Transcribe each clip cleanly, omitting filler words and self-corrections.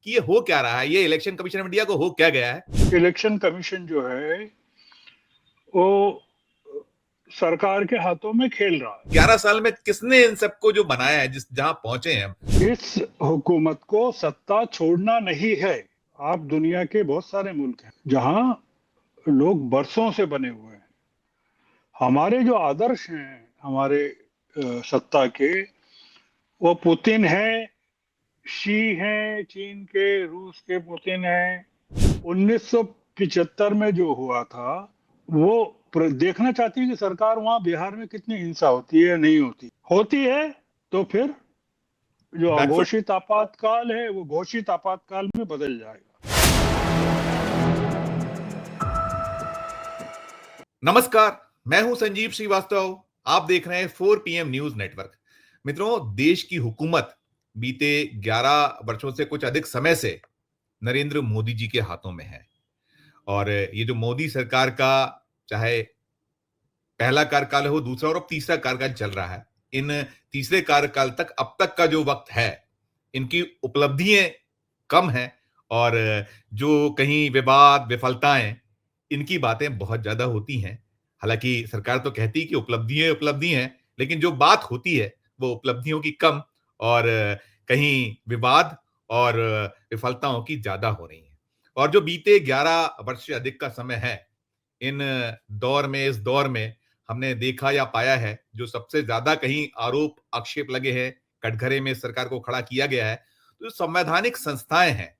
कि ये हो क्या रहा है, ये इलेक्शन कमीशन ऑफ इंडिया को हो क्या गया है। इलेक्शन कमीशन जो है वो सरकार के हाथों में खेल रहा 11 साल में किसने इन सबको जो बनाया है, जिस जहां पहुंचे हैं हम। है। इस हुकूमत को सत्ता छोड़ना नहीं है। आप दुनिया के बहुत सारे मुल्क हैं जहां लोग बरसों से बने हुए हैं। हमारे जो आदर्श हैं हमारे सत्ता के, वो पुतिन है, शी है चीन के, रूस के पुतिन है। 1975 में जो हुआ था वो देखना चाहती है कि सरकार वहां बिहार में कितनी हिंसा होती है या नहीं होती। होती है तो फिर जो बैकफुट। अघोषित आपातकाल है वो घोषित आपातकाल में बदल जाएगा। नमस्कार, मैं हूं संजीव श्रीवास्तव। आप देख रहे हैं 4 PM न्यूज नेटवर्क। मित्रों, देश की हुकूमत बीते 11 वर्षों से कुछ अधिक समय से नरेंद्र मोदी जी के हाथों में है। और ये जो मोदी सरकार का चाहे पहला कार्यकाल हो, दूसरा और अब तीसरा कार्यकाल चल रहा है, इन तीसरे कार्यकाल तक अब तक का जो वक्त है, इनकी उपलब्धियां कम हैं और जो कहीं विवाद विफलताएं, इनकी बातें बहुत ज्यादा होती हैं। हालांकि सरकार तो कहती है कि उपलब्धियां उपलब्धि हैं, लेकिन जो बात होती है वो उपलब्धियों की कम और कहीं विवाद और विफलताओं की ज्यादा हो रही है। और जो बीते 11 वर्ष से अधिक का समय है, इन इस दौर में हमने देखा या पाया है, जो सबसे ज्यादा कहीं आरोप आक्षेप लगे हैं, कटघरे में सरकार को खड़ा किया गया है, तो संवैधानिक संस्थाएं हैं,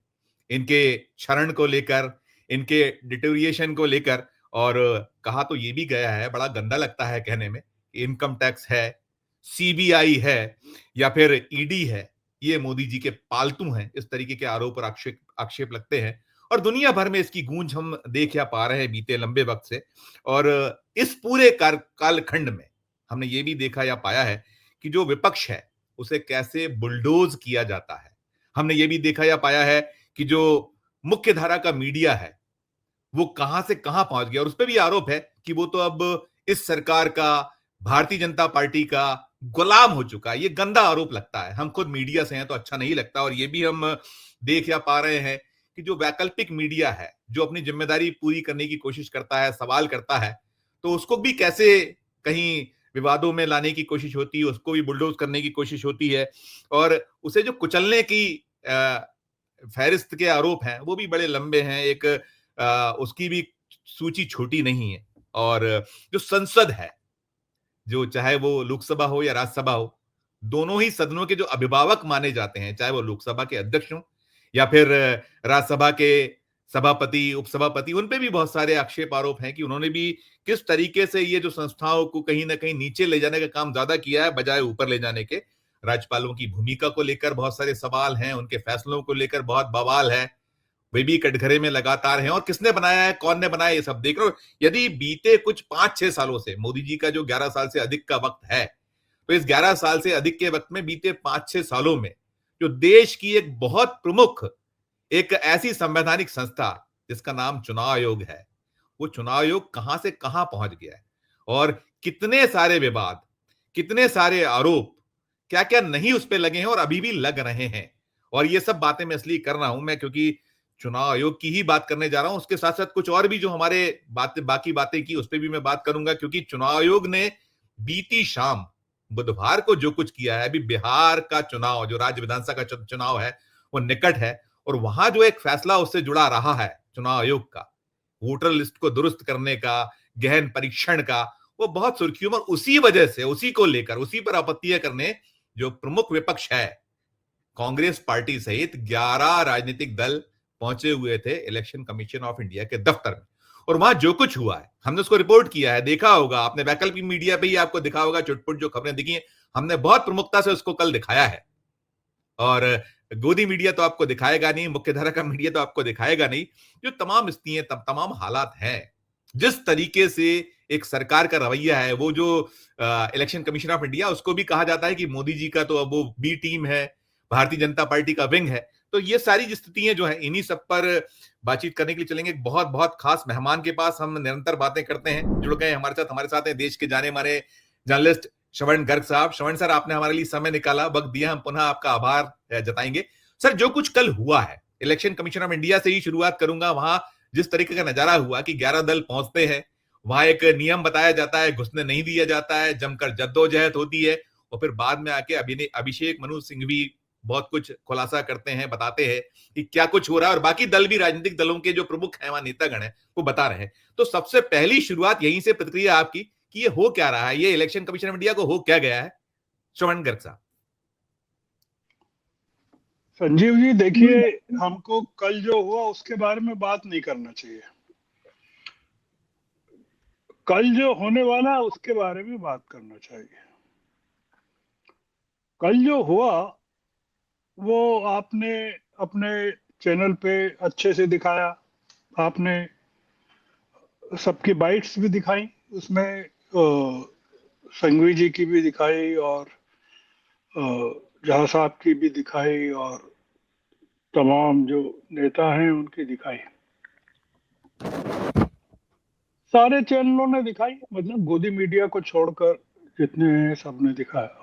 इनके क्षरण को लेकर, इनके डिटोरिएशन को लेकर। और कहा तो ये भी गया है, बड़ा गंदा लगता है कहने में, इनकम टैक्स है, सीबीआई है या फिर ईडी है, ये मोदी जी के पालतू हैं। इस तरीके के आरोप और आक्षेप आक्षेप लगते हैं और दुनिया भर में इसकी गूंज हम देख या पा रहे हैं बीते लंबे वक्त से। और इस पूरे कालखंड में हमने ये भी देखा या पाया है कि जो विपक्ष है उसे कैसे बुलडोज किया जाता है। हमने ये भी देखा या पाया है कि जो मुख्य धारा का मीडिया है वो कहां से कहां पहुंच गया। और उस पर भी आरोप है कि वो तो अब इस सरकार का, भारतीय जनता पार्टी का गुलाम हो चुका है। ये गंदा आरोप लगता है, हम खुद मीडिया से हैं तो अच्छा नहीं लगता। और ये भी हम देख या पा रहे हैं कि जो वैकल्पिक मीडिया है, जो अपनी जिम्मेदारी पूरी करने की कोशिश करता है, सवाल करता है, तो उसको भी कैसे कहीं विवादों में लाने की कोशिश होती है, उसको भी बुलडोज करने की कोशिश होती है। और उसे जो कुचलने की फहरिस्त के आरोप हैं वो भी बड़े लंबे हैं। एक उसकी भी सूची छोटी नहीं है। और जो संसद है, जो चाहे वो लोकसभा हो या राज्यसभा हो, दोनों ही सदनों के जो अभिभावक माने जाते हैं, चाहे वो लोकसभा के अध्यक्ष हों या फिर राज्यसभा के सभापति, उपसभापति, उन पे भी बहुत सारे आक्षेप आरोप हैं कि उन्होंने भी किस तरीके से ये जो संस्थाओं को कहीं ना कहीं नीचे ले जाने का काम ज्यादा किया है बजाय ऊपर ले जाने के। राज्यपालों की भूमिका को लेकर बहुत सारे सवाल हैं, उनके फैसलों को लेकर बहुत बवाल है, वे भी कटघरे में लगातार हैं। और किसने बनाया है, कौन ने बनाया, ये सब देख रहे हो। यदि बीते कुछ 5-6 सालों से, मोदी जी का जो 11 साल से अधिक का वक्त है, तो इस 11 साल से अधिक के वक्त में बीते 5-6 सालों में जो देश की एक बहुत प्रमुख, एक ऐसी संवैधानिक संस्था जिसका नाम चुनाव आयोग है, वो चुनाव आयोग कहां से कहां पहुंच गया है और कितने सारे विवाद, कितने सारे आरोप, क्या क्या नहीं उस पर लगे हैं और अभी भी लग रहे हैं। और ये सब बातें मैं इसलिए कर रहा हूं मैं क्योंकि चुनाव आयोग की ही बात करने जा रहा हूं। उसके साथ साथ कुछ और भी जो हमारे बाकी बातें की उस पर भी मैं बात करूंगा, क्योंकि चुनाव आयोग ने बीती शाम बुधवार को जो कुछ किया है, अभी बिहार का चुनाव, जो राज्य विधानसभा का चुनाव है, वो निकट है। और वहां जो एक फैसला उससे जुड़ा रहा है चुनाव आयोग का, वोटर लिस्ट को दुरुस्त करने का, गहन परीक्षण का, वो बहुत सुर्खियों में। उसी वजह से, उसी को लेकर, उसी पर आपत्तियां करने जो प्रमुख विपक्ष है, कांग्रेस पार्टी सहित 11 राजनीतिक दल पहुंचे हुए थे इलेक्शन कमीशन ऑफ इंडिया के दफ्तर में। और वहां जो कुछ हुआ है हमने उसको रिपोर्ट किया है, देखा होगा आपने, वैकल्पिक मीडिया पे ही आपको दिखा होगा, चुटपुट जो खबरें दिखी हैं, हमने बहुत प्रमुखता से उसको कल दिखाया है। और गोदी मीडिया तो आपको दिखाएगा नहीं, मुख्यधारा का मीडिया तो आपको दिखाएगा नहीं। जो तमाम स्थितियां, तमाम हालात हैं, जिस तरीके से एक सरकार का रवैया है, वो जो इलेक्शन कमीशन ऑफ इंडिया, उसको भी कहा जाता है कि मोदी जी का तो अब वो बी टीम है, भारतीय जनता पार्टी का विंग है। तो ये सारी स्थितियां जो है, इन्हीं सब पर बातचीत करने के लिए चलेंगे बहुत बहुत खास मेहमान के पास। हम निरंतर बातें करते हैं, जुड़ गए हमारे साथ हैं देश के जाने माने जर्नलिस्ट श्रवण गर्ग साहब। श्रवण सर, आपने हमारे लिए समय निकाला, वक्त दिया, हम पुनः आपका आभार जताएंगे। सर, जो कुछ कल हुआ है इलेक्शन कमीशन ऑफ इंडिया से ही शुरुआत करूंगा। वहां जिस तरीके का नजारा हुआ कि 11 दल पहुंचते हैं, वहां एक नियम बताया जाता है, घुसने नहीं दिया जाता है, जमकर जद्दोजहद होती है, और फिर बाद में आके अभिषेक मनु सिंघवी बहुत कुछ खुलासा करते हैं, बताते हैं कि क्या कुछ हो रहा है, और बाकी दल भी, राजनीतिक दलों के जो प्रमुख हैं, वहां नेतागण हैं, वो बता रहे हैं। तो सबसे पहली शुरुआत यहीं से, प्रतिक्रिया आपकी कि ये हो क्या रहा है, ये इलेक्शन कमीशन ऑफ इंडिया को हो क्या गया है, श्रवण गर्ग साहब। संजीव जी देखिए, हमको कल जो हुआ उसके बारे में बात नहीं करना चाहिए। कल जो होने वाला है उसके बारे में बात करना चाहिए। कल जो हुआ वो आपने अपने चैनल पे अच्छे से दिखाया, आपने सबकी बाइट्स भी दिखाई, उसमें संघवी जी की भी दिखाई और जहाँ साहब की भी दिखाई और तमाम जो नेता हैं उनकी दिखाई, सारे चैनलों ने दिखाई, मतलब गोदी मीडिया को छोड़कर जितने हैं सबने दिखाया।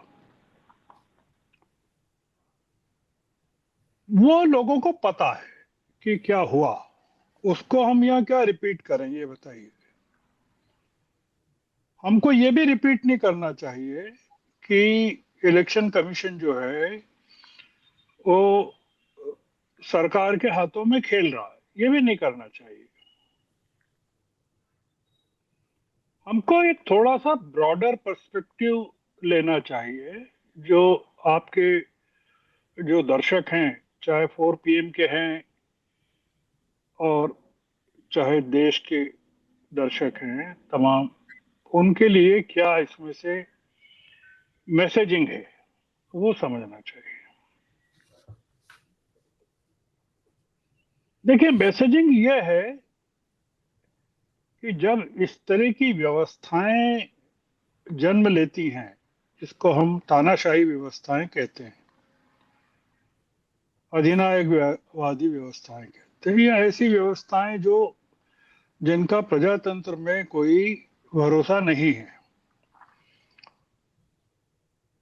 वो लोगों को पता है कि क्या हुआ, उसको हम यहाँ क्या रिपीट करें ये बताइए। हमको ये भी रिपीट नहीं करना चाहिए कि इलेक्शन कमीशन जो है वो सरकार के हाथों में खेल रहा है, ये भी नहीं करना चाहिए। हमको एक थोड़ा सा ब्रॉडर पर्सपेक्टिव लेना चाहिए। जो आपके जो दर्शक हैं, चाहे 4 PM के हैं और चाहे देश के दर्शक हैं तमाम, उनके लिए क्या इसमें से मैसेजिंग है वो समझना चाहिए। देखिए, मैसेजिंग ये है कि जब इस तरह की व्यवस्थाएं जन्म लेती हैं, जिसको हम तानाशाही व्यवस्थाएं कहते हैं, अधिनायकवादी व्यवस्थाएं कहते हैं, या ऐसी व्यवस्थाएं जो जिनका प्रजातंत्र में कोई भरोसा नहीं है,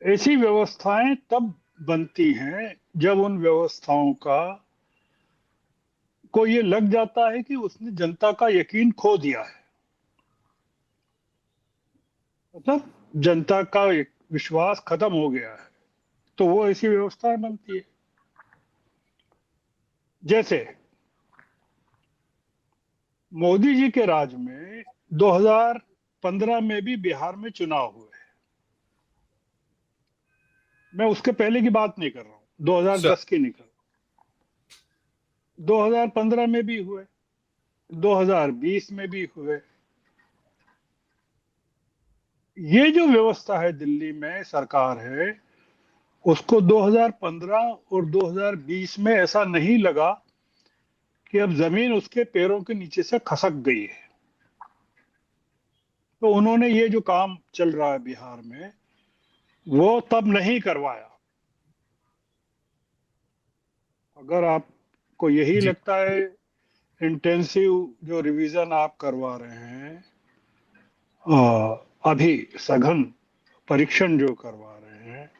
ऐसी व्यवस्थाएं तब बनती हैं जब उन व्यवस्थाओं का को ये लग जाता है कि उसने जनता का यकीन खो दिया है, मतलब जनता का विश्वास खत्म हो गया है, तो वो ऐसी व्यवस्थाएं बनती है। जैसे मोदी जी के राज में 2015 में भी बिहार में चुनाव हुए। मैं उसके पहले की बात नहीं कर रहा हूं, 2010 की नहीं कर रहा हूं, 2015 में भी हुए, 2020 में भी हुए। ये जो व्यवस्था है दिल्ली में, सरकार है, उसको 2015 और 2020 में ऐसा नहीं लगा कि अब जमीन उसके पैरों के नीचे से खसक गई है, तो उन्होंने ये जो काम चल रहा है बिहार में वो तब नहीं करवाया। अगर आपको यही जी। लगता है, इंटेंसिव जो रिवीजन आप करवा रहे हैं, अभी सघन परीक्षण जो करवा रहे हैं,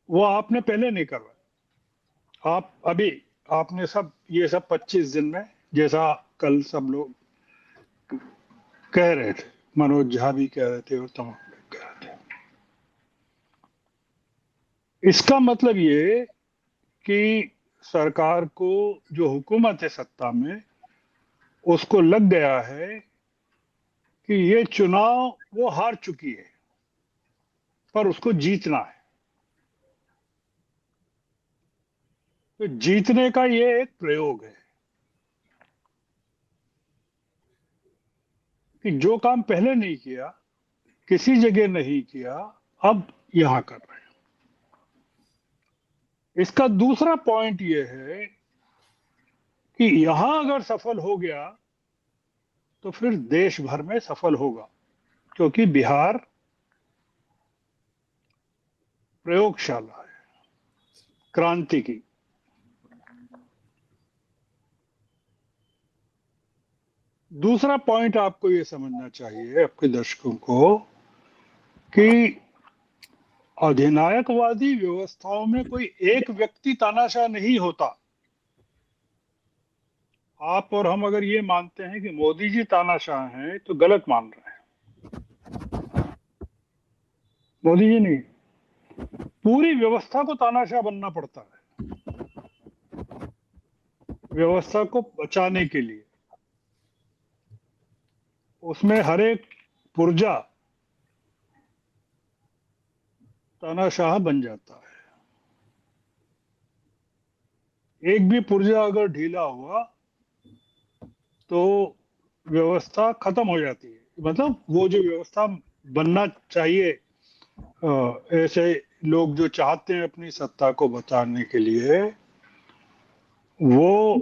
वो आपने पहले नहीं करवाया। आप अभी आपने सब ये सब 25 दिन में, जैसा कल सब लोग कह रहे थे, मनोज झा भी कह रहे थे और तमाम लोग कह रहे थे, इसका मतलब ये कि सरकार को, जो हुकूमत है सत्ता में, उसको लग गया है कि ये चुनाव वो हार चुकी है, पर उसको जीतना है। तो जीतने का ये एक प्रयोग है कि जो काम पहले नहीं किया, किसी जगह नहीं किया, अब यहां कर रहे हैं। इसका दूसरा पॉइंट ये है कि यहां अगर सफल हो गया तो फिर देश भर में सफल होगा, क्योंकि बिहार प्रयोगशाला है क्रांति की। दूसरा पॉइंट आपको ये समझना चाहिए, आपके दर्शकों को, कि अधिनायकवादी व्यवस्थाओं में कोई एक व्यक्ति तानाशाह नहीं होता। आप और हम अगर ये मानते हैं कि मोदी जी तानाशाह हैं तो गलत मान रहे हैं। मोदी जी नहीं, पूरी व्यवस्था को तानाशाह बनना पड़ता है व्यवस्था को बचाने के लिए। उसमें हर एक पुर्जा तानाशाह बन जाता है। एक भी पुर्जा अगर ढीला हुआ तो व्यवस्था खत्म हो जाती है। मतलब वो जो व्यवस्था बनना चाहिए, ऐसे लोग जो चाहते हैं अपनी सत्ता को बचाने के लिए, वो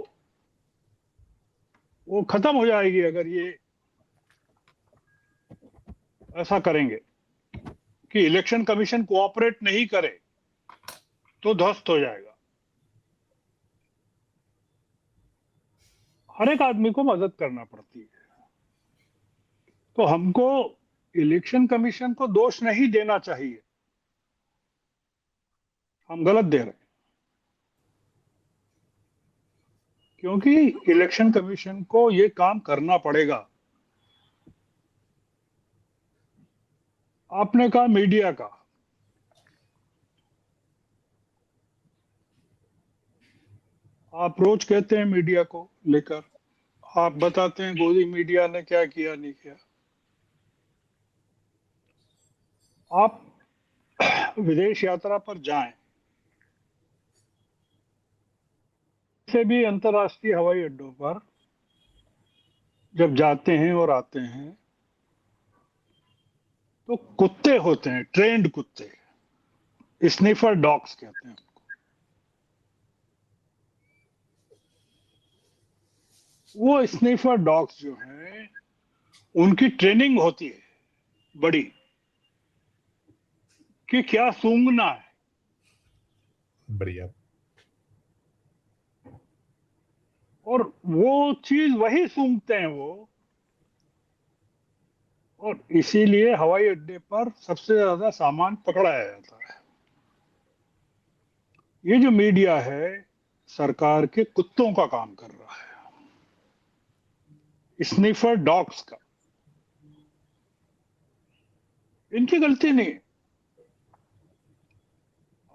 वो खत्म हो जाएगी अगर ये ऐसा करेंगे कि इलेक्शन कमीशन कोऑपरेट नहीं करे तो ध्वस्त हो जाएगा। हर एक आदमी को मदद करना पड़ती है। तो हमको इलेक्शन कमीशन को दोष नहीं देना चाहिए, हम गलत दे रहे हैं। क्योंकि इलेक्शन कमीशन को ये काम करना पड़ेगा। आपने कहा मीडिया का, आप रोज कहते हैं मीडिया को लेकर, आप बताते हैं गोदी मीडिया ने क्या किया नहीं किया। आप विदेश यात्रा पर जाएं, से भी अंतर्राष्ट्रीय हवाई अड्डों पर जब जाते हैं और आते हैं तो कुत्ते होते हैं, ट्रेंड कुत्ते, स्निफर डॉग्स कहते हैं। वो स्निफर डॉग्स जो हैं उनकी ट्रेनिंग होती है बड़ी, कि क्या सूंघना है। बढ़िया। और वो चीज वही सूंघते हैं वो। और इसीलिए हवाई अड्डे पर सबसे ज्यादा सामान पकड़ाया जाता है। ये जो मीडिया है सरकार के कुत्तों का काम कर रहा है, स्निफर डॉग्स का। इनकी गलती नहीं है।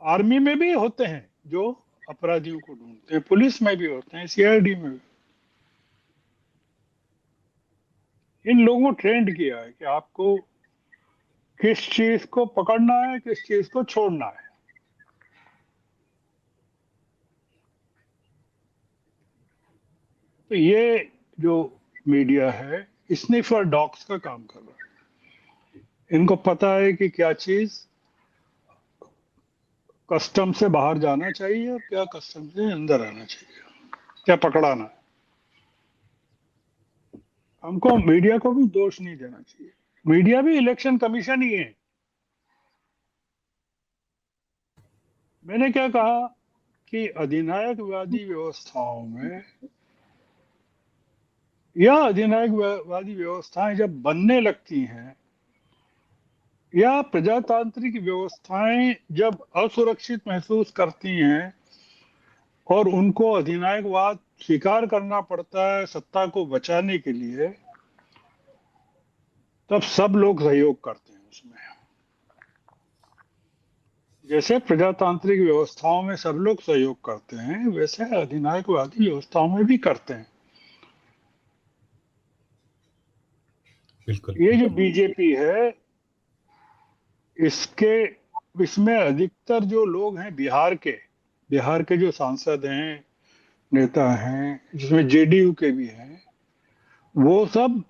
आर्मी में भी होते हैं जो अपराधियों को ढूंढते हैं, पुलिस में भी होते हैं, सीआईडी में भी। इन लोगों को ट्रेंड किया है कि आपको किस चीज को पकड़ना है, किस चीज को छोड़ना है। तो ये जो मीडिया है स्निफर डॉग्स का काम कर रहा है। इनको पता है कि क्या चीज कस्टम से बाहर जाना चाहिए और क्या कस्टम से अंदर आना चाहिए, क्या पकड़ाना है। हमको मीडिया को भी दोष नहीं देना चाहिए। मीडिया भी इलेक्शन कमीशन ही है। मैंने क्या कहा कि अधिनायकवादी व्यवस्थाओं में या अधिनायकवादी व्यवस्थाएं जब बनने लगती हैं या प्रजातांत्रिक व्यवस्थाएं जब असुरक्षित महसूस करती हैं और उनको अधिनायकवाद स्वीकार करना पड़ता है सत्ता को बचाने के लिए, तब सब लोग सहयोग करते हैं उसमें। जैसे प्रजातांत्रिक व्यवस्थाओं में सब लोग सहयोग करते हैं वैसे अधिनायकवादी व्यवस्थाओं में भी करते हैं। बिल्कुल। ये जो बीजेपी है इसके इसमें अधिकतर जो लोग हैं बिहार के जो सांसद हैं, नेता हैं, जिसमें जेडीयू के भी हैं, वो सब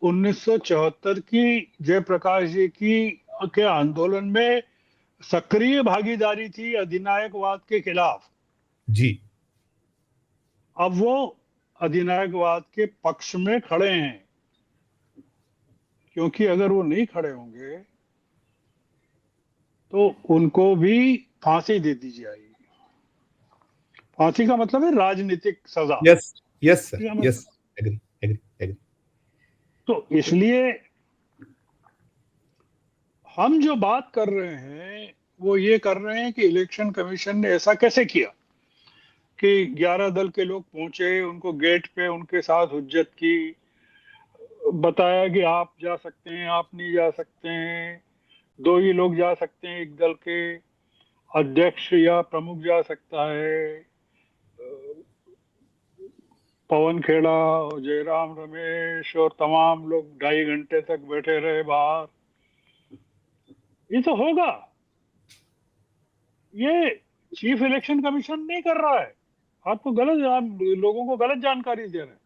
1974 की जयप्रकाश जी की के आंदोलन में सक्रिय भागीदारी थी अधिनायकवाद के खिलाफ। जी। अब वो अधिनायकवाद के पक्ष में खड़े हैं, क्योंकि अगर वो नहीं खड़े होंगे तो उनको भी फांसी दे दी जाएगी। फांसी का मतलब है राजनीतिक सजा। यस, यस सर, फांसी का यस। मतलब, एग्री, एग्री, एग्री। तो इसलिए हम जो बात कर रहे हैं वो ये कर रहे हैं कि इलेक्शन कमीशन ने ऐसा कैसे किया कि 11 दल के लोग पहुंचे, उनको गेट पे उनके साथ हुज्जत की, बताया कि आप जा सकते हैं, आप नहीं जा सकते हैं, दो ही लोग जा सकते हैं, एक दल के अध्यक्ष या प्रमुख जा सकता है। पवन खेड़ा और जयराम रमेश और तमाम लोग 2.5 घंटे तक बैठे रहे बाहर। ये तो होगा, ये चीफ इलेक्शन कमीशन नहीं कर रहा है। आपको लोगों को गलत जानकारी दे रहे हैं।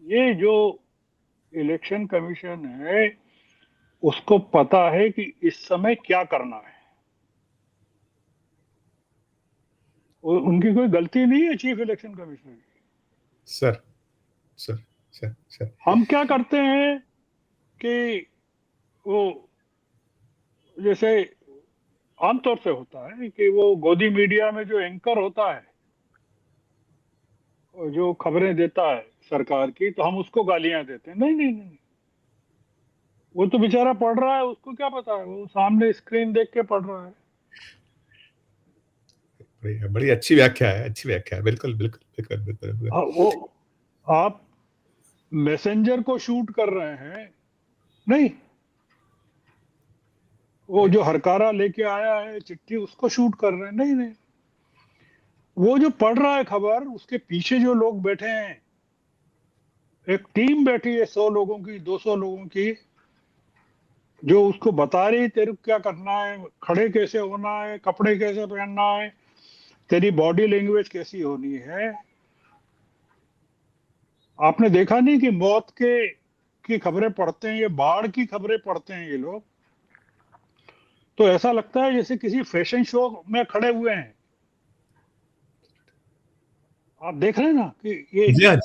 ये जो इलेक्शन कमीशन है, उसको पता है कि इस समय क्या करना है। उनकी कोई गलती नहीं है चीफ इलेक्शन कमिश्नर की। सर सर सर सर हम क्या करते हैं कि वो जैसे आमतौर से होता है कि वो गोदी मीडिया में जो एंकर होता है और जो खबरें देता है सरकार की, तो हम उसको गालियां देते हैं। नहीं नहीं नहीं, वो तो बेचारा पढ़ रहा है, उसको क्या पता है, वो सामने स्क्रीन देख के पढ़ रहा है। बड़ी बड़ी अच्छी व्याख्या है, अच्छी व्याख्या है, बिल्कुल बिल्कुल बिल्कुल बिल्कुल, बिल्कुल। वो आप मैसेंजर को शूट कर रहे हैं, नहीं, वो जो हरकारा लेके आया है चिट्ठी, उसको शूट कर रहे हैं, नहीं नहीं, वो जो पढ़ रहा है खबर, उसके पीछे जो लोग बैठे हैं, एक टीम बैठी है 100 लोगों की, 200 लोगों की, जो उसको बता रही तेरे को क्या करना है, खड़े कैसे होना है, कपड़े कैसे पहनना है, तेरी बॉडी लैंग्वेज कैसी होनी है। आपने देखा नहीं कि मौत के की खबरें पढ़ते हैं, ये बाढ़ की खबरें पढ़ते हैं ये लोग, तो ऐसा लगता है जैसे किसी फैशन शो में खड़े हुए हैं। आप देख रहे हैं ना कि ये जी हाँ,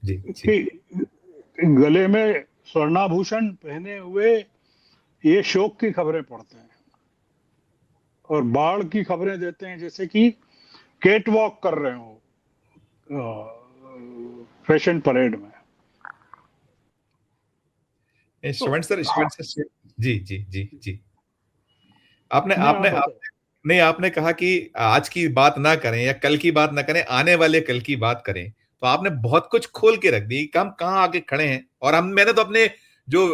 जी जी। कि गले में स्वर्णाभूषण पहने हुए ये शोक की खबरें पढ़ते हैं और बाढ़ की खबरें देते हैं जैसे कि केट वॉक कर रहे हो फैशन परेड में। तो श्रवण सर, जी जी जी जी। आपने नहीं, आप आपने बताओ। आपने नहीं, आपने कहा कि आज की बात ना करें या कल की बात ना करें, आने वाले कल की बात करें। तो आपने बहुत कुछ खोल के रख दी कि हम कहाँ आके खड़े हैं। और हम मैंने तो अपने जो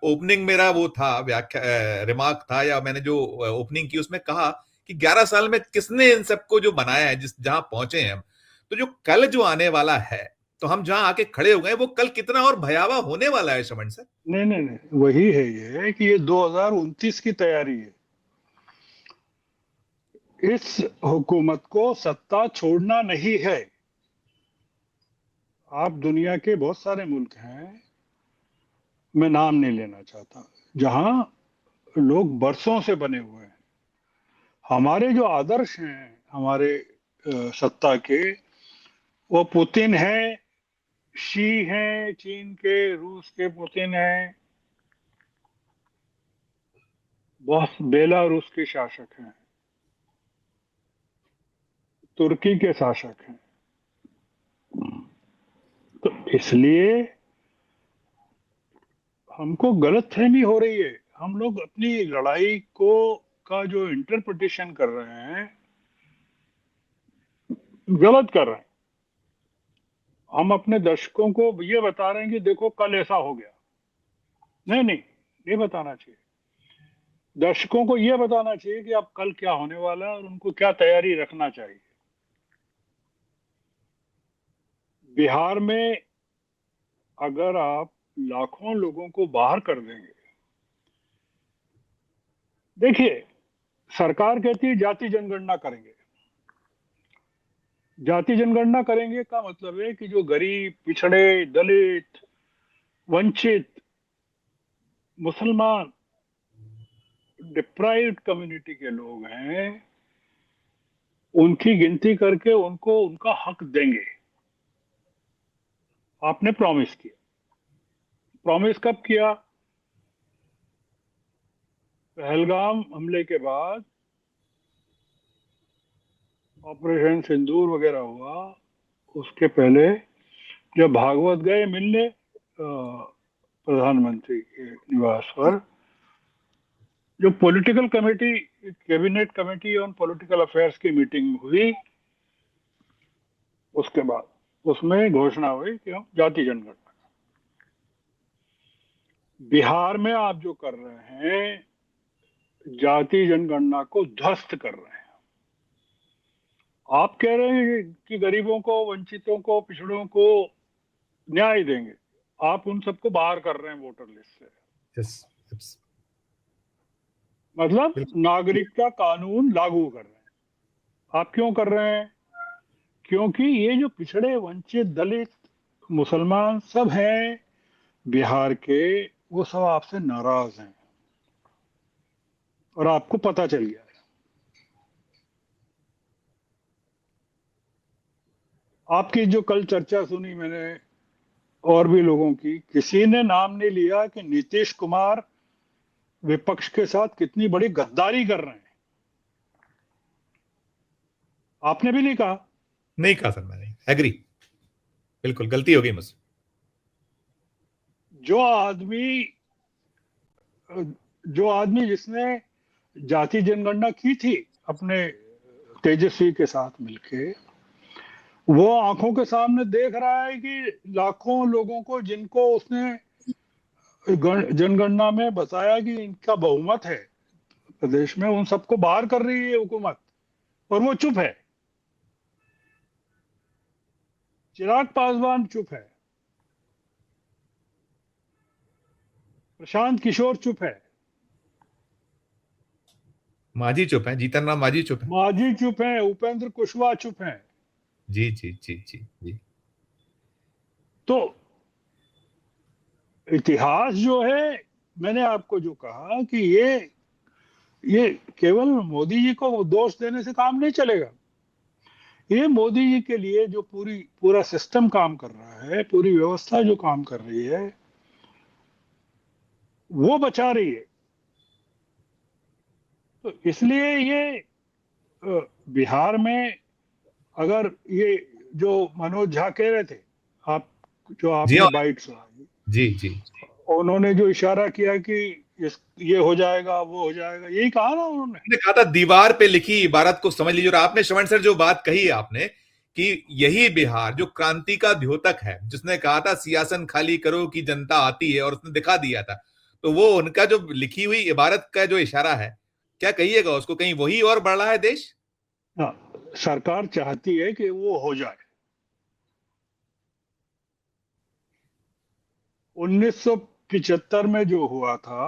ओपनिंग मेरा वो था, व्याख्या रिमार्क था, या मैंने जो ओपनिंग की उसमें कहा कि 11 साल में किसने इन सबको जो बनाया है, जिस जहां पहुंचे हैं हम। तो जो कल जो आने वाला है, तो हम जहां आके खड़े हो गए, वो कल कितना और भयावह होने वाला है, श्रवण सर। नहीं नहीं नहीं, वही है ये कि ये 2029 की तैयारी है। इस हुकूमत को सत्ता छोड़ना नहीं है। आप दुनिया के बहुत सारे मुल्क हैं, मैं नाम नहीं लेना चाहता, जहां लोग बरसों से बने हुए हैं। हमारे जो आदर्श हैं हमारे सत्ता के, वो पुतिन है, शी हैं चीन के, रूस के पुतिन हैं, बहुत बेलारूस के शासक हैं, तुर्की के शासक हैं। तो इसलिए हमको गलतफहमी हो रही है। हम लोग अपनी लड़ाई को का जो इंटरप्रिटेशन कर रहे हैं, गलत कर रहे हैं। हम अपने दर्शकों को ये बता रहे हैं कि देखो कल ऐसा हो गया। नहीं नहीं, ये बताना चाहिए। दर्शकों को ये बताना चाहिए कि अब कल क्या होने वाला है और उनको क्या तैयारी रखना चाहिए। बिहार में अगर आप लाखों लोगों को बाहर कर देंगे, देखिए, सरकार कहती है जाति जनगणना करेंगे। जाति जनगणना करेंगे का मतलब है कि जो गरीब, पिछड़े, दलित, वंचित, मुसलमान, डिप्राइव्ड कम्युनिटी के लोग हैं, उनकी गिनती करके उनको उनका हक देंगे। आपने प्रॉमिस किया। प्रॉमिस कब किया? पहलगाम हमले के बाद, ऑपरेशन सिंदूर वगैरह हुआ, उसके पहले जब भागवत गए मिलने प्रधानमंत्री के निवास पर, जो political committee, cabinet committee on political affairs की मीटिंग हुई, उसके बाद उसमें घोषणा हुई कि हम जाति जनगणना, बिहार में आप जो कर रहे हैं जाति जनगणना को ध्वस्त कर रहे हैं। आप कह रहे हैं कि गरीबों को, वंचितों को, पिछड़ों को न्याय देंगे, आप उन सबको बाहर कर रहे हैं वोटर लिस्ट से। यस, यस, मतलब बिल्कुल। नागरिकता कानून लागू कर रहे हैं। आप क्यों कर रहे हैं? क्योंकि ये जो पिछड़े, वंचित, दलित, मुसलमान सब हैं बिहार के, वो सब आपसे नाराज हैं और आपको पता चल गया है। आपकी जो कल चर्चा सुनी मैंने और भी लोगों की, किसी ने नाम नहीं लिया कि नीतीश कुमार विपक्ष के साथ कितनी बड़ी गद्दारी कर रहे हैं। आपने भी नहीं कहा। नहीं कहा सर, मैंने एग्री, बिल्कुल गलती हो गई मुझसे। जो आदमी जो आदमी जिसने जाति जनगणना की थी अपने तेजस्वी के साथ मिलके, वो आंखों के सामने देख रहा है कि लाखों लोगों को जिनको उसने जनगणना में बताया कि इनका बहुमत है प्रदेश में, उन सबको बाहर कर रही है हुकूमत, और वो चुप है। चिराग पासवान चुप है, प्रशांत किशोर चुप है, मांझी चुप है, जीतन राम मांझी चुप है। मांझी चुप है, उपेंद्र कुशवाहा चुप है। जी जी जी जी जी। तो इतिहास जो है, मैंने आपको जो कहा कि ये केवल मोदी जी को दोष देने से काम नहीं चलेगा। ये मोदी जी के लिए जो पूरा सिस्टम काम कर रहा है, पूरी व्यवस्था जो काम कर रही है, वो बचा रही है। तो इसलिए ये बिहार में, अगर ये जो मनोज झा कह रहे थे, आप जो जी आपने हाँ। बाइट सुनाई, जी जी। उन्होंने जो इशारा किया कि ये हो जाएगा, वो हो जाएगा, यही कहा ना उन्होंने। ने कहा था दीवार पे लिखी इबारत को समझ लीजिए। और आपने श्रवण सर जो बात कही आपने कि यही बिहार जो क्रांति का द्योतक है, जिसने कहा था सियासन खाली करो कि जनता आती है, और उसने दिखा दिया था, तो वो उनका जो लिखी हुई इबारत का जो इशारा है, क्या कहिएगा उसको, कहीं वही और बढ़ रहा है देश? हाँ, सरकार चाहती है कि वो हो जाए। 1975 में जो हुआ था,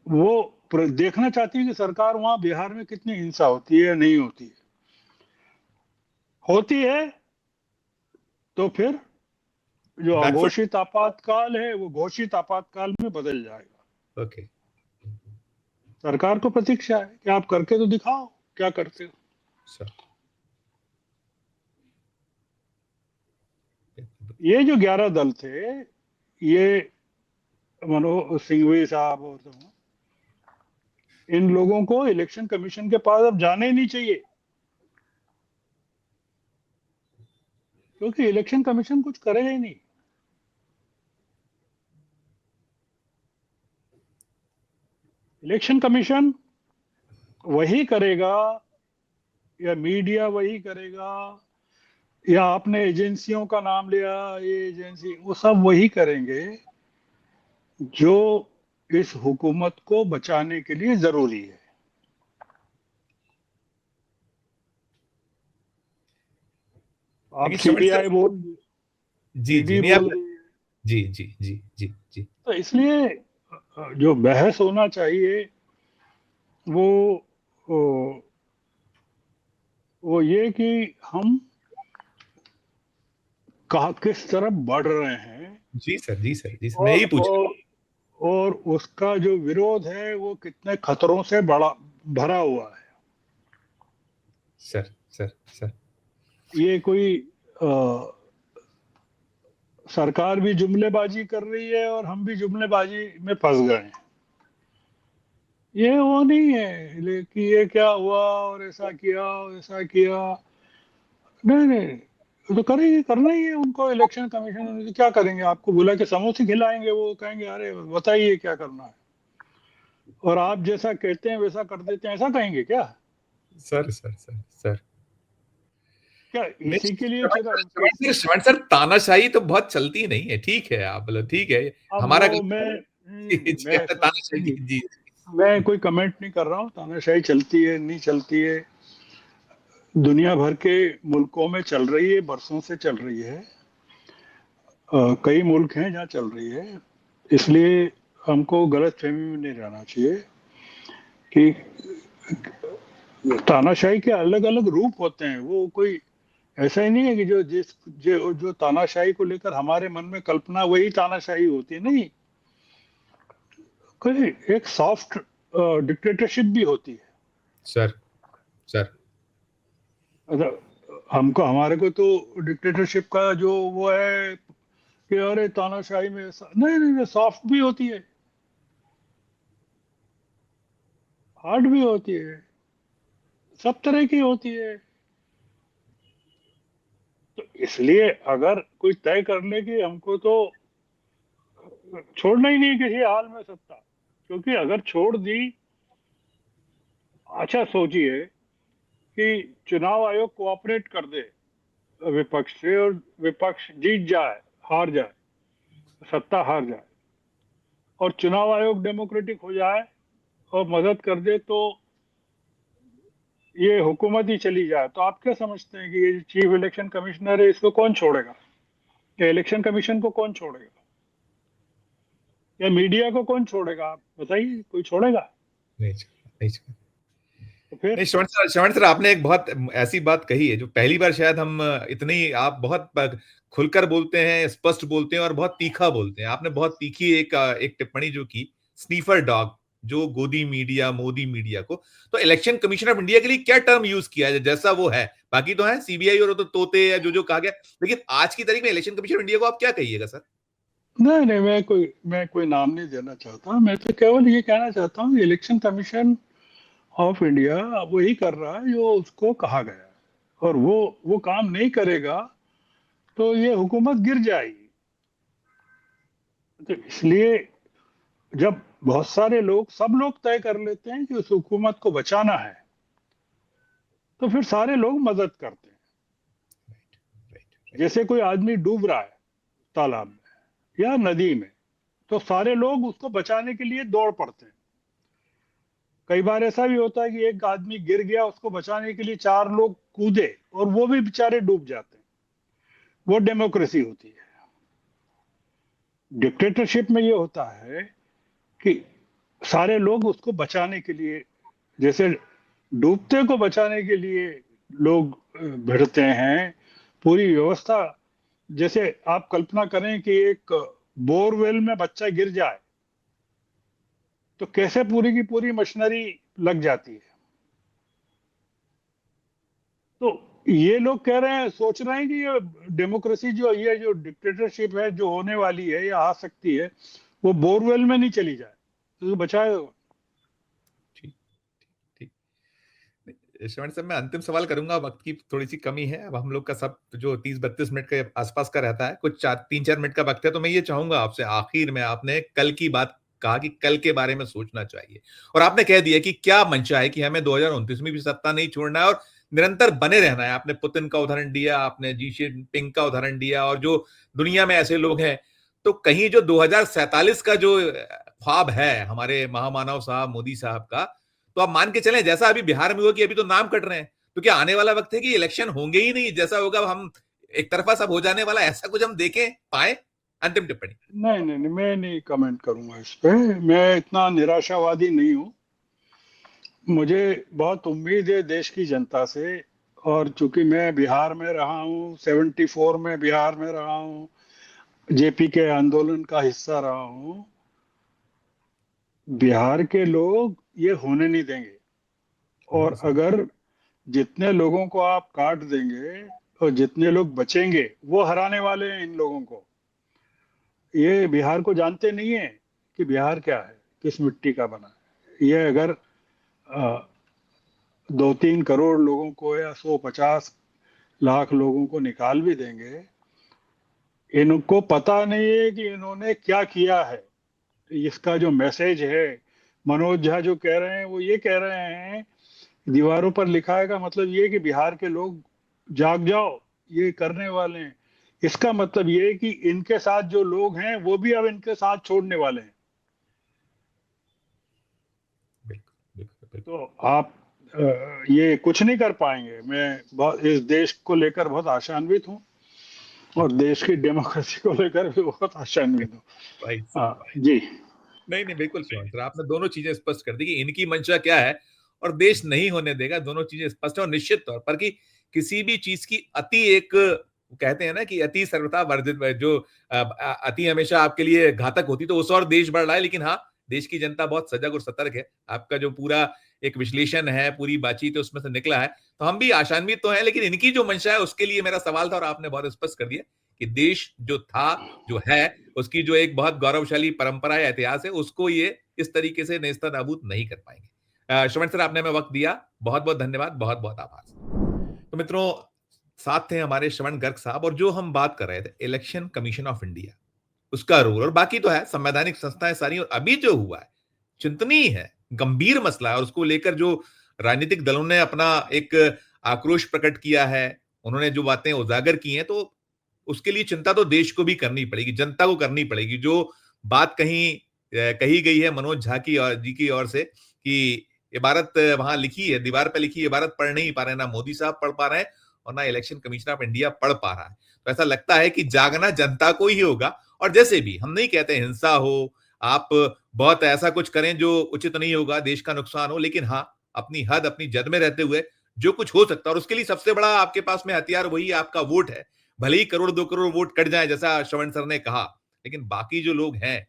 वो देखना चाहती है कि सरकार वहां बिहार में कितनी हिंसा होती है या नहीं होती है। होती है तो फिर जो बैकफुट। अघोषित आपातकाल है वो घोषित आपातकाल में बदल जाएगा। ओके। सरकार को प्रतीक्षा है कि आप करके तो दिखाओ क्या करते हो। सर। ये जो 11 दल थे, ये मनोज सिंघवी साहब और सब, इन लोगों को इलेक्शन कमीशन के पास अब जाना ही नहीं चाहिए, क्योंकि इलेक्शन कमीशन कुछ करेगा ही नहीं। इलेक्शन कमीशन वही करेगा, या मीडिया वही करेगा, या आपने एजेंसियों का नाम लिया, ये एजेंसी, वो सब वही करेंगे जो इस हुकूमत को बचाने के लिए जरूरी है। आप लेकिन श्रवण सर। सीबीआई बोल, जी जी, ईडी नहीं आप। बोल रही है। जी जी जी जी जी। तो इसलिए जो बहस होना चाहिए वो वो वो ये कि हम कहा किस तरफ बढ़ रहे हैं, जी सर, जी सर, जी सर, मैं और यही पूछ। और और उसका जो विरोध है वो कितने खतरों से बड़ा भरा हुआ है। Sir sir sir. ये कोई अ, सरकार भी जुमलेबाजी कर रही है और हम भी जुमलेबाजी में फंस गए हैं। ये वो नहीं है कि ये क्या हुआ और ऐसा किया और ऐसा किया। नहीं नहीं, ये तो करेंगे, करना ही है उनको। इलेक्शन कमीशन क्या करेंगे? आपको बुला के समोसे खिलाएंगे, वो कहेंगे अरे बताइए क्या करना है। और आप जैसा कहते हैं वैसा कर देते हैं, ऐसा कहेंगे क्या? सर सर सर सर क्या नहीं, इसी के लिए श्रवण चुना सर, श्रवण सर, तानाशाही तो बहुत चलती नहीं है, ठीक है, आप बोलो ठीक है, अब हमारा वो मैं जी, जी, मैं आपने तानाशाही सुनिए, की जी। मैं कोई कमेंट नहीं कर रहा हूँ तानाशाही चलती है नहीं चलती है। दुनिया भर के मुल्कों में चल रही है, बरसों से चल रही है। कई मुल्क हैं जहाँ चल रही है। इसलिए हमको गलत फहमी में नहीं रहना चाहिए कि तानाशाही के अलग अलग रूप होते हैं। वो कोई ऐसा ही नहीं है कि जो तानाशाही को लेकर हमारे मन में कल्पना वही तानाशाही होती है, नहीं। कोई एक सॉफ्ट डिक्टेटरशिप भी होती है। सर सर हमको हमारे को तो डिक्टेटरशिप का जो वो है कि अरे तानाशाही में ऐसा नहीं, नहीं, सॉफ्ट भी होती है, हार्ड भी होती है, सब तरह की होती है। तो इसलिए अगर कोई तय कर ले कि हमको तो छोड़ना ही नहीं किसी हाल में सत्ता, क्योंकि अगर छोड़ दी, अच्छा सोचिए कि चुनाव आयोग कोऑपरेट कर दे विपक्ष से और विपक्ष जीत जाए, हार जाए, सत्ता हार जाए, और चुनाव आयोग डेमोक्रेटिक हो जाए और मदद कर दे, तो ये हुकूमत ही चली जाए, तो आप क्या समझते हैं कि ये चीफ इलेक्शन कमिश्नर है, इसको कौन छोड़ेगा? या इलेक्शन कमीशन को कौन छोड़ेगा? या मीडिया को कौन छोड़ेगा? आप बताइए, कोई छोड़ेगा? नहीं नहीं, तो फिर नहीं, श्रवण सर, श्रवण सर, आपने एक बहुत ऐसी बात कही है जो पहली बार शायद हम इतनी, आप बहुत खुलकर बोलते हैं, स्पष्ट बोलते हैं और बहुत तीखा बोलते हैं। आपने बहुत तीखी एक टिप्पणी जो की, स्नीफर डॉग, जो गोदी मीडिया, मोदी मीडिया को, तो इलेक्शन कमीशन ऑफ इंडिया के लिए क्या टर्म यूज किया है जैसा वो है? बाकी तो है सीबीआई और तो तोते या जो जो कहा गया, लेकिन आज की तारीख में इलेक्शन कमीशन ऑफ इंडिया को आप क्या कहिएगा सर? नहीं, नहीं, मैं कोई नाम नहीं देना चाहता। मैं तो केवल ये कहना चाहता हूँ इलेक्शन कमीशन ऑफ इंडिया वही कर रहा है जो उसको कहा गया है, और वो काम नहीं करेगा तो ये हुकूमत गिर जाएगी। तो इसलिए जब बहुत सारे लोग, सब लोग तय कर लेते हैं कि उस हुकूमत को बचाना है, तो फिर सारे लोग मदद करते हैं। जैसे कोई आदमी डूब रहा है तालाब में या नदी में, तो सारे लोग उसको बचाने के लिए दौड़ पड़ते हैं। कई बार ऐसा भी होता है कि एक आदमी गिर गया, उसको बचाने के लिए चार लोग कूदे और वो भी बेचारे डूब जाते हैं। वो डेमोक्रेसी होती है। डिक्टेटरशिप में ये होता है कि सारे लोग उसको बचाने के लिए, जैसे डूबते को बचाने के लिए लोग भिड़ते हैं, पूरी व्यवस्था। जैसे आप कल्पना करें कि एक बोरवेल में बच्चा गिर जाए, तो कैसे पूरी की पूरी मशीनरी लग जाती है। तो ये लोग कह रहे हैं, सोच रहे हैं कि ये डेमोक्रेसी जो ये जो डिक्टेटरशिप है जो होने वाली है या आ सकती है, वो बोरवेल में नहीं चली जाए, तो बचाएगा। ठीक, ठीक। श्रवण सर, मैं अंतिम सवाल करूंगा, वक्त की थोड़ी सी कमी है, अब हम लोग का सब जो 30-32 मिनट के आसपास का रहता है, कुछ 3-4 मिनट का वक्त है, तो मैं ये चाहूंगा आपसे आखिर में, आपने कल की बात कहा कि कल के बारे में सोचना चाहिए, और आपने कह दिया कि क्या मंशा है कि हमें 2029 में भी सत्ता नहीं छोड़ना है और निरंतर बने रहना है। आपने पुतिन का उदाहरण दिया, आपने जी जिनपिंग का उदाहरण दिया, और जो दुनिया में ऐसे लोग हैं, तो कहीं जो 2047 का जो ख्वाब है हमारे महामानव साहब मोदी साहब का, तो आप मान के चलें जैसा अभी बिहार में हुआ कि अभी तो नाम कट रहे हैं, तो क्या आने वाला वक्त है कि इलेक्शन होंगे ही नहीं, जैसा होगा हम एक तरफा सब हो जाने वाला, ऐसा कुछ हम देखें पाए? अंतिम टिप्पणी। नहीं, नहीं, नहीं, मैं नहीं कमेंट करूंगा इस पे। मैं इतना निराशावादी नहीं हूँ। मुझे बहुत उम्मीद है देश की जनता से। और चूंकि मैं बिहार में रहा हूँ, 74 में बिहार में रहा हूँ, जेपी के आंदोलन का हिस्सा रहा हूँ, बिहार के लोग ये होने नहीं देंगे। नहीं और सर। अगर जितने लोगों को आप काट देंगे और जितने लोग बचेंगे, वो हराने वाले हैं इन लोगों को। ये बिहार को जानते नहीं है कि बिहार क्या है, किस मिट्टी का बना है। ये अगर 2-3 करोड़ लोगों को या 150 लाख लोगों को निकाल भी देंगे, इनको पता नहीं है कि इन्होंने क्या किया है। इसका जो मैसेज है मनोज झा जो कह रहे हैं वो ये कह रहे हैं, दीवारों पर लिखा है का मतलब ये है कि बिहार के लोग जाग जाओ, ये करने वाले हैं। इसका मतलब ये है कि इनके साथ जो लोग हैं वो भी अब इनके साथ छोड़ने वाले हैं। बिल्कुल बिल्कुल बिल्कुल। तो आप ये कुछ नहीं कर पाएंगे। मैं बहुत इस देश को लेकर बहुत आशान्वित हूँ और देश की डेमोक्रेसी को लेकर भी बहुत आशान्वित हूँ। Right sir. जी। नहीं नहीं बिल्कुल शिवांग सर, आपने दोनों चीजें स्पष्ट कर दी कि इनकी मंशा क्या है और देश नहीं होने देगा। दोनों चीजें स्पष्ट है और निश्चित तौर पर कि किसी भी चीज की अति, एक कहते हैं ना कि अति सर्वथा वर्जित, जो अति हमेशा आपके लिए घातक होती, तो उस और देश बढ़ रहा है। लेकिन हाँ, देश की जनता बहुत सजग और सतर्क है। आपका जो पूरा एक विश्लेषण है, पूरी बातचीत है, उसमें से निकला है, तो हम भी आशान्वित तो हैं। लेकिन इनकी जो मंशा है उसके लिए मेरा सवाल था और आपने बहुत स्पष्ट कर दिया कि देश जो था, जो है, उसकी जो एक बहुत गौरवशाली परंपरा है, इतिहास है, उसको ये इस तरीके से नेस्तनाबूद नहीं कर पाएंगे। श्रवण सर, आपने हमें वक्त दिया, बहुत बहुत धन्यवाद, बहुत बहुत आभार। तो मित्रों, साथ थे हमारे श्रवण गर्ग साहब, और जो हम बात कर रहे थे इलेक्शन कमीशन ऑफ इंडिया, उसका रोल, और बाकी तो है संवैधानिक संस्थाएं सारी, और अभी जो हुआ है चिंतनीय है, गंभीर मसला है, और उसको लेकर जो राजनीतिक दलों ने अपना एक आक्रोश प्रकट किया है, उन्होंने जो बातें उजागर की हैं, तो उसके लिए चिंता तो देश को भी करनी पड़ेगी, जनता को करनी पड़ेगी। जो बात कही गई है मनोज झा की और जी की ओर से कि इबारत वहां लिखी है, दीवार पे लिखी इबारत पढ़ नहीं पा रहे, ना मोदी साहब पढ़ पा रहे हैं और ना इलेक्शन कमीशन ऑफ इंडिया पढ़ पा रहा है। तो ऐसा लगता है कि जागना जनता को ही होगा। और जैसे भी, हम नहीं कहते हिंसा हो, आप बहुत ऐसा कुछ करें जो उचित नहीं होगा, देश का नुकसान हो, लेकिन हाँ, अपनी हद, अपनी जद में रहते हुए जो कुछ हो सकता है, और उसके लिए सबसे बड़ा आपके पास में हथियार वही आपका वोट है। भले ही करोड़ 2 करोड़ वोट कट जाए, जैसा श्रवण सर ने कहा, लेकिन बाकी जो लोग हैं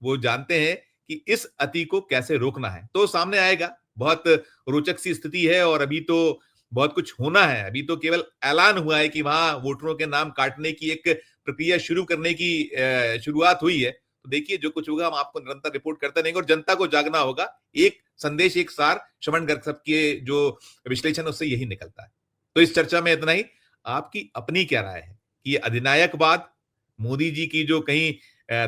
वो जानते हैं कि इस अति को कैसे रोकना है। तो सामने आएगा, बहुत रोचक सी स्थिति है, और अभी तो बहुत कुछ होना है। अभी तो केवल ऐलान हुआ है कि वहां वोटरों के नाम काटने की एक प्रक्रिया शुरू करने की शुरुआत हुई है। तो देखिए, जो कुछ होगा हम आपको निरंतर रिपोर्ट करते रहेंगे, और जनता को जागना होगा। एक संदेश, एक सार श्रवण गर्ग साहब के जो विश्लेषण, उससे यही निकलता है। तो इस चर्चा में इतना ही। आपकी अपनी क्या राय है कि ये अधिनायकवाद, मोदी जी की जो कहीं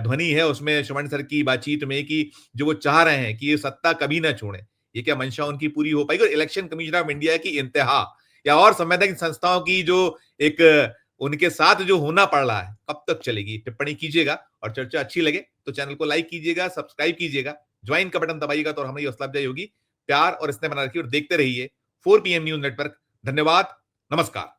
ध्वनि है उसमें, श्रवण सर की बातचीत में, कि जो वो चाह रहे हैं कि ये सत्ता कभी ना छोड़े, ये क्या मंशा उनकी पूरी हो पाएगी? और इलेक्शन कमीशन ऑफ इंडिया की इंतहा या और संवैधानिक संस्थाओं की जो एक उनके साथ जो होना पड़ रहा है, कब तक चलेगी? टिप्पणी कीजिएगा, और चर्चा अच्छी लगे तो चैनल को लाइक कीजिएगा, सब्सक्राइब कीजिएगा, ज्वाइन का बटन दबाइएगा, तो हमारी हौसला अफजाई होगी। प्यार और स्नेह बना रखिए और देखते रहिए 4 PM न्यूज नेटवर्क। धन्यवाद, नमस्कार।